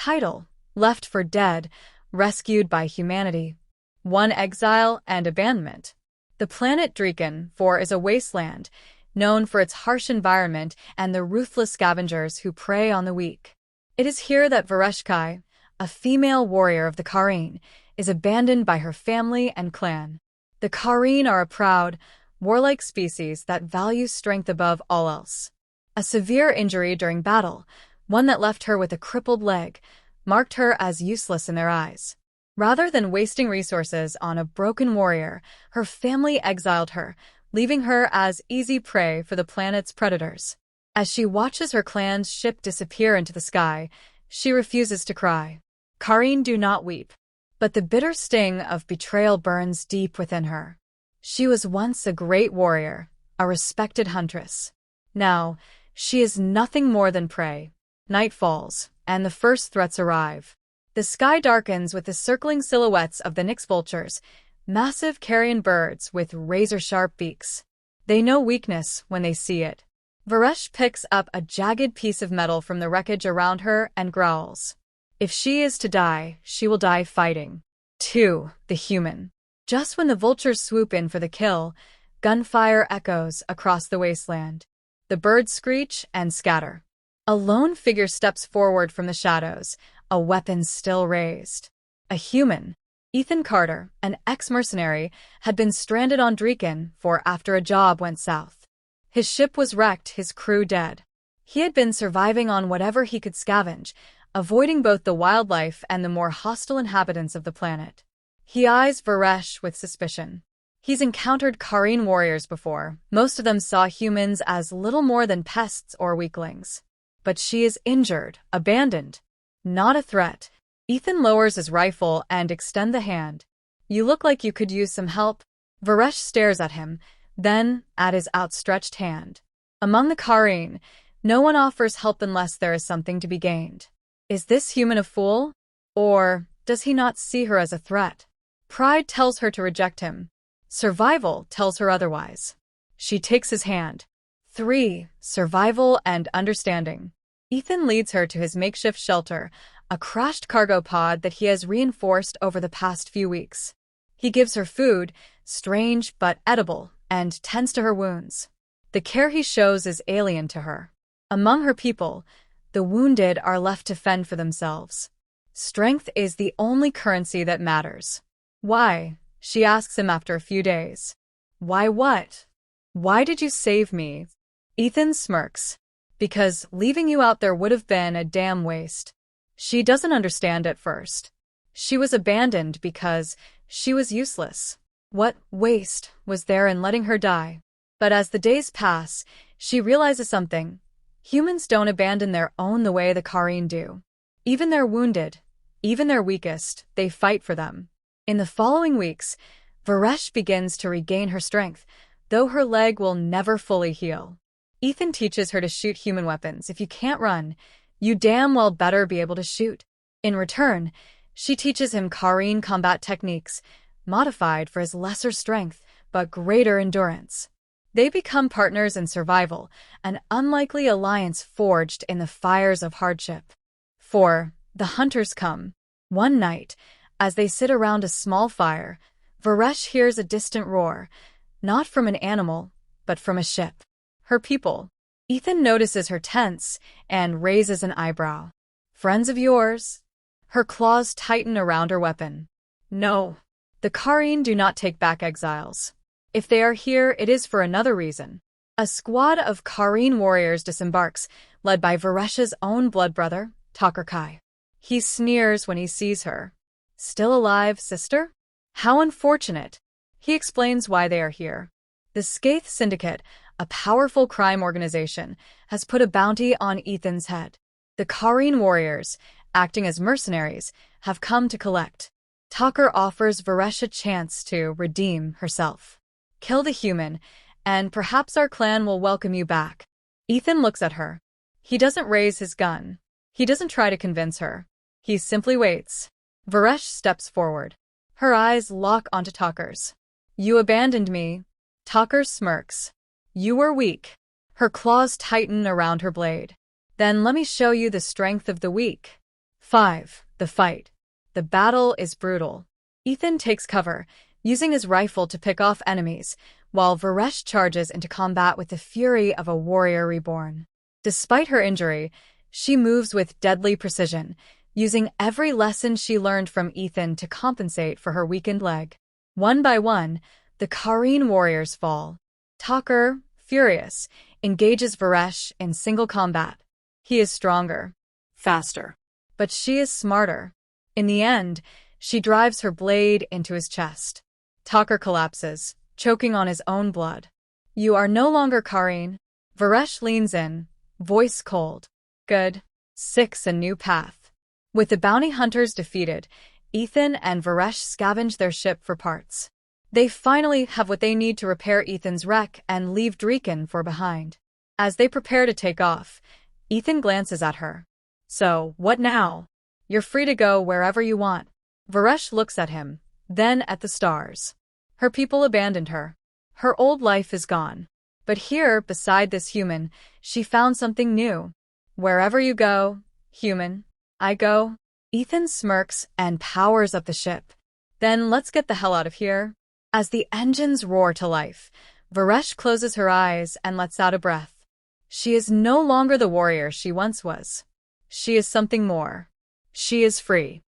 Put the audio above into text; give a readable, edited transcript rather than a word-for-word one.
Title: Left for Dead, Rescued by Humanity. 1 Exile and Abandonment. The planet Dreeken 4 is a wasteland, known for its harsh environment and the ruthless scavengers who prey on the weak. It is here that Vareshkai, a female warrior of the Kareen, is abandoned by her family and clan. The Kareen are a proud, warlike species that values strength above all else. A severe injury during battle, one that left her with a crippled leg, marked her as useless in their eyes. Rather than wasting resources on a broken warrior, her family exiled her, leaving her as easy prey for the planet's predators. As she watches her clan's ship disappear into the sky, she refuses to cry. Kareen do not weep, but the bitter sting of betrayal burns deep within her. She was once a great warrior, a respected huntress. Now, she is nothing more than prey. Night falls, and the first threats arrive. The sky darkens with the circling silhouettes of the Nyx vultures, massive carrion birds with razor-sharp beaks. They know weakness when they see it. Varesh picks up a jagged piece of metal from the wreckage around her and growls. If she is to die, she will die fighting. 2. The human. Just when the vultures swoop in for the kill, gunfire echoes across the wasteland. The birds screech and scatter. A lone figure steps forward from the shadows, a weapon still raised. A human. Ethan Carter, an ex-mercenary, had been stranded on Dreeken 4 after a job went south. His ship was wrecked, his crew dead. He had been surviving on whatever he could scavenge, avoiding both the wildlife and the more hostile inhabitants of the planet. He eyes Varesh with suspicion. He's encountered Kareen warriors before. Most of them saw humans as little more than pests or weaklings. But she is injured, abandoned. Not a threat. Ethan lowers his rifle and extends the hand. You look like you could use some help. Varesh stares at him, then at his outstretched hand. Among the Kareen, no one offers help unless there is something to be gained. Is this human a fool? Or does he not see her as a threat? Pride tells her to reject him. Survival tells her otherwise. She takes his hand. 3. Survival and understanding. Ethan leads her to his makeshift shelter, a crashed cargo pod that he has reinforced over the past few weeks. He gives her food, strange but edible, and tends to her wounds. The care he shows is alien to her. Among her people, the wounded are left to fend for themselves. Strength is the only currency that matters. Why? She asks him after a few days. Why what? Why did you save me? Ethan smirks. Because leaving you out there would have been a damn waste. She doesn't understand at first. She was abandoned because she was useless. What waste was there in letting her die? But as the days pass, she realizes something. Humans don't abandon their own the way the Kareen do. Even their wounded, even their weakest, they fight for them. In the following weeks, Varesh begins to regain her strength, though her leg will never fully heal. Ethan teaches her to shoot human weapons. If you can't run, you damn well better be able to shoot. In return, she teaches him Kareen combat techniques, modified for his lesser strength but greater endurance. They become partners in survival, an unlikely alliance forged in the fires of hardship. 4. The hunters come. One night, as they sit around a small fire, Varesh hears a distant roar, not from an animal, but from a ship. Her people. Ethan notices her tense and raises an eyebrow. Friends of yours? Her claws tighten around her weapon. No. The Kareen do not take back exiles. If they are here, it is for another reason. A squad of Kareen warriors disembarks, led by Varesh's own blood brother, Takarkai. He sneers when he sees her. Still alive, sister? How unfortunate. He explains why they are here. The Scythe Syndicate, a powerful crime organization, has put a bounty on Ethan's head. The Kareen warriors, acting as mercenaries, have come to collect. Takar offers Varesh a chance to redeem herself. Kill the human, and perhaps our clan will welcome you back. Ethan looks at her. He doesn't raise his gun. He doesn't try to convince her. He simply waits. Varesh steps forward. Her eyes lock onto Takar's. You abandoned me. Takar smirks. You were weak. Her claws tighten around her blade. Then let me show you the strength of the weak. 5. The fight. The battle is brutal. Ethan takes cover, using his rifle to pick off enemies, while Varesh charges into combat with the fury of a warrior reborn. Despite her injury, she moves with deadly precision, using every lesson she learned from Ethan to compensate for her weakened leg. One by one, the Kareen warriors fall. Tucker, furious, engages Varesh in single combat. He is stronger, faster, but she is smarter. In the end, she drives her blade into his chest. Tucker collapses, choking on his own blood. You are no longer Kareen. Varesh leans in, voice cold. Good. 6. A new path. With the bounty hunters defeated, Ethan and Varesh scavenge their ship for parts. They finally have what they need to repair Ethan's wreck and leave Dreeken for behind. As they prepare to take off, Ethan glances at her. So, what now? You're free to go wherever you want. Varesh looks at him, then at the stars. Her people abandoned her. Her old life is gone. But here, beside this human, she found something new. Wherever you go, human, I go. Ethan smirks and powers up the ship. Then let's get the hell out of here. As the engines roar to life, Varesh closes her eyes and lets out a breath. She is no longer the warrior she once was. She is something more. She is free.